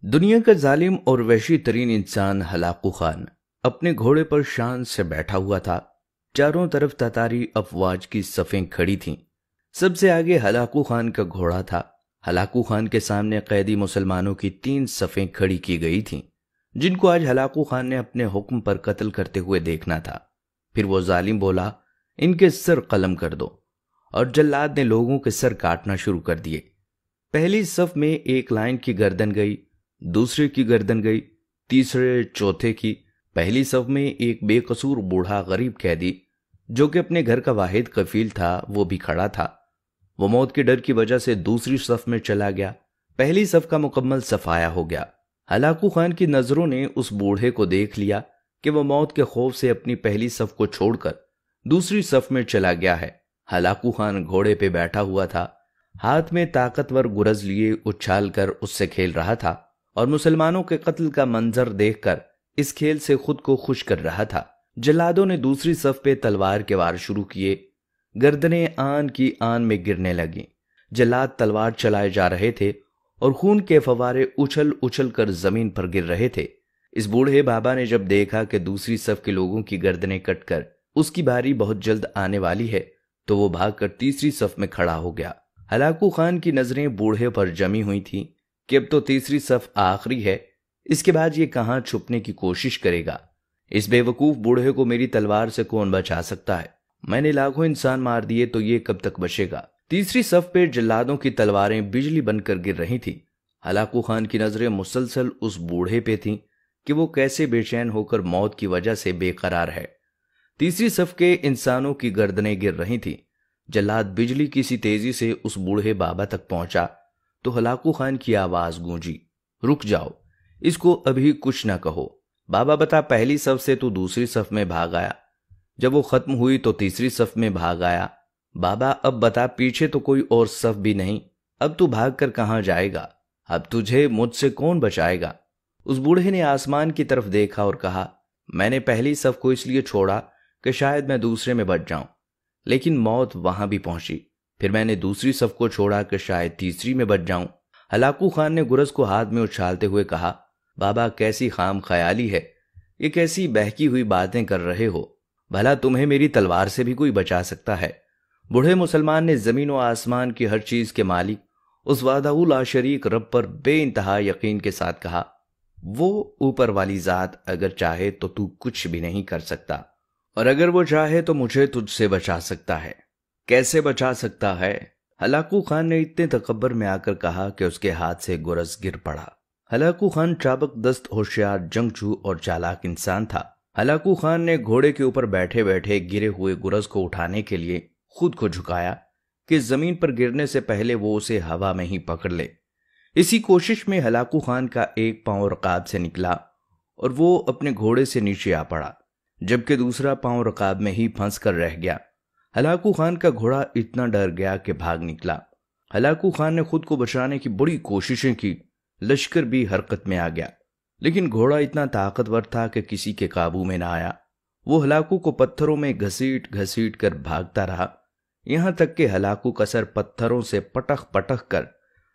دنیا کا ظالم اور وحشی ترین انسان ہلاکو خان اپنے گھوڑے پر شان سے بیٹھا ہوا تھا۔ چاروں طرف تتاری افواج کی صفیں کھڑی تھیں۔ سب سے آگے ہلاکو خان کا گھوڑا تھا۔ ہلاکو خان کے سامنے قیدی مسلمانوں کی 3 صفیں کھڑی کی گئی تھیں، جن کو آج ہلاکو خان نے اپنے حکم پر قتل کرتے ہوئے دیکھنا تھا۔ پھر وہ ظالم بولا، ان کے سر قلم کر دو، اور جلاد نے لوگوں کے سر کاٹنا شروع کر دیے۔ پہلی صف میں ایک لائن کی گردن گئی، دوسرے کی گردن گئی، تیسرے چوتھے کی۔ پہلی صف میں ایک بے قصور بوڑھا غریب قیدی جو کہ اپنے گھر کا واحد کفیل تھا، وہ بھی کھڑا تھا۔ وہ موت کے ڈر کی وجہ سے دوسری صف میں چلا گیا۔ پہلی صف کا مکمل صفایا ہو گیا۔ ہلاکو خان کی نظروں نے اس بوڑھے کو دیکھ لیا کہ وہ موت کے خوف سے اپنی پہلی صف کو چھوڑ کر دوسری صف میں چلا گیا ہے۔ ہلاکو خان گھوڑے پہ بیٹھا ہوا تھا، ہاتھ میں طاقتور گرز لیے اچھال کر اس سے کھیل رہا تھا، اور مسلمانوں کے قتل کا منظر دیکھ کر اس کھیل سے خود کو خوش کر رہا تھا۔ جلادوں نے دوسری صف پہ تلوار کے وار شروع کیے۔ گردنیں آن کی آن میں گرنے لگیں۔ جلاد تلوار چلائے جا رہے تھے اور خون کے فوارے اچھل اچھل کر زمین پر گر رہے تھے۔ اس بوڑھے بابا نے جب دیکھا کہ دوسری صف کے لوگوں کی گردنیں کٹ کر اس کی باری بہت جلد آنے والی ہے، تو وہ بھاگ کر تیسری صف میں کھڑا ہو گیا۔ ہلاکو خان کی نظریں بوڑھے پر جمی ہوئی تھیں کہ اب تو تیسری صف آخری ہے، اس کے بعد یہ کہاں چھپنے کی کوشش کرے گا؟ اس بے وقوف بوڑھے کو میری تلوار سے کون بچا سکتا ہے؟ میں نے لاکھوں انسان مار دیے تو یہ کب تک بچے گا؟ تیسری صف پہ جلادوں کی تلواریں بجلی بن کر گر رہی تھیں۔ ہلاکو خان کی نظریں مسلسل اس بوڑھے پہ تھیں کہ وہ کیسے بے چین ہو کر موت کی وجہ سے بے قرار ہے۔ تیسری صف کے انسانوں کی گردنیں گر رہی تھیں۔ جلاد بجلی کی سی تیزی سے اس بوڑھے بابا تک پہنچا تو ہلاکو خان کی آواز گونجی، رک جاؤ، اس کو ابھی کچھ نہ کہو۔ بابا بتا، پہلی صف سے تو دوسری صف میں بھاگ آیا، جب وہ ختم ہوئی تو تیسری صف میں بھاگ آیا۔ بابا اب بتا، پیچھے تو کوئی اور صف بھی نہیں، اب تو بھاگ کر کہاں جائے گا؟ اب تجھے مجھ سے کون بچائے گا؟ اس بوڑھے نے آسمان کی طرف دیکھا اور کہا، میں نے پہلی صف کو اس لیے چھوڑا کہ شاید میں دوسرے میں بچ جاؤں، لیکن موت وہاں بھی پہنچی۔ پھر میں نے دوسری صف کو چھوڑا کہ شاید تیسری میں بچ جاؤں۔ ہلاکو خان نے گرز کو ہاتھ میں اچھالتے ہوئے کہا، بابا کیسی خام خیالی ہے، یہ کیسی بہکی ہوئی باتیں کر رہے ہو؟ بھلا تمہیں میری تلوار سے بھی کوئی بچا سکتا ہے؟ بوڑھے مسلمان نے زمین و آسمان کی ہر چیز کے مالک اس وحدہ لا شریک رب پر بے انتہا یقین کے ساتھ کہا، وہ اوپر والی ذات اگر چاہے تو تو کچھ بھی نہیں کر سکتا، اور اگر وہ چاہے تو مجھے تجھ سے بچا سکتا ہے۔ کیسے بچا سکتا ہے؟ ہلاکو خان نے اتنے تکبر میں آ کر کہا کہ اس کے ہاتھ سے گرز گر پڑا۔ ہلاکو خان چابک دست، ہوشیار، جنگجو اور چالاک انسان تھا۔ ہلاکو خان نے گھوڑے کے اوپر بیٹھے بیٹھے گرے ہوئے گرز کو اٹھانے کے لیے خود کو جھکایا کہ زمین پر گرنے سے پہلے وہ اسے ہوا میں ہی پکڑ لے۔ اسی کوشش میں ہلاکو خان کا ایک پاؤں رکاب سے نکلا اور وہ اپنے گھوڑے سے نیچے آ پڑا، جبکہ دوسرا پاؤں رکاب میں ہی پھنس کر رہ گیا۔ ہلاکو خان کا گھوڑا اتنا ڈر گیا کہ بھاگ نکلا۔ ہلاکو خان نے خود کو بچانے کی بڑی کوششیں کی، لشکر بھی حرکت میں آ گیا، لیکن گھوڑا اتنا طاقتور تھا کہ کسی کے قابو میں نہ آیا۔ وہ ہلاکو کو پتھروں میں گھسیٹ گھسیٹ کر بھاگتا رہا، یہاں تک کہ ہلاکو کا سر پتھروں سے پٹخ پٹخ کر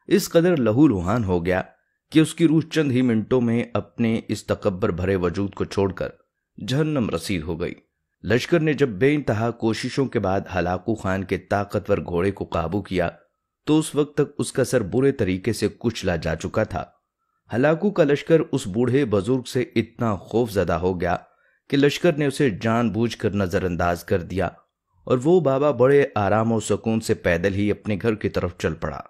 اس قدر لہو لہان ہو گیا کہ اس کی روح چند ہی منٹوں میں اپنے اس تکبر بھرے وجود کو چھوڑ کر جہنم رسید ہو گئی۔ لشکر نے جب بے انتہا کوششوں کے بعد ہلاکو خان کے طاقتور گھوڑے کو قابو کیا تو اس وقت تک اس کا سر برے طریقے سے کچلا جا چکا تھا۔ ہلاکو کا لشکر اس بوڑھے بزرگ سے اتنا خوف زدہ ہو گیا کہ لشکر نے اسے جان بوجھ کر نظر انداز کر دیا، اور وہ بابا بڑے آرام و سکون سے پیدل ہی اپنے گھر کی طرف چل پڑا۔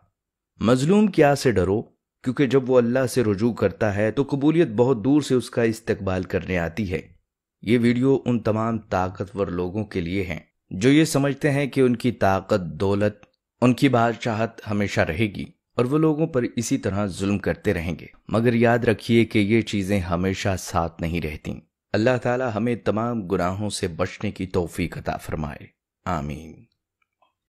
مظلوم کیا سے ڈرو، کیونکہ جب وہ اللہ سے رجوع کرتا ہے تو قبولیت بہت دور سے اس کا استقبال کرنے آتی ہے۔ یہ ویڈیو ان تمام طاقتور لوگوں کے لیے ہیں جو یہ سمجھتے ہیں کہ ان کی طاقت، دولت، ان کی بادشاہت ہمیشہ رہے گی اور وہ لوگوں پر اسی طرح ظلم کرتے رہیں گے، مگر یاد رکھیے کہ یہ چیزیں ہمیشہ ساتھ نہیں رہتیں۔ اللہ تعالی ہمیں تمام گناہوں سے بچنے کی توفیق عطا فرمائے، آمین۔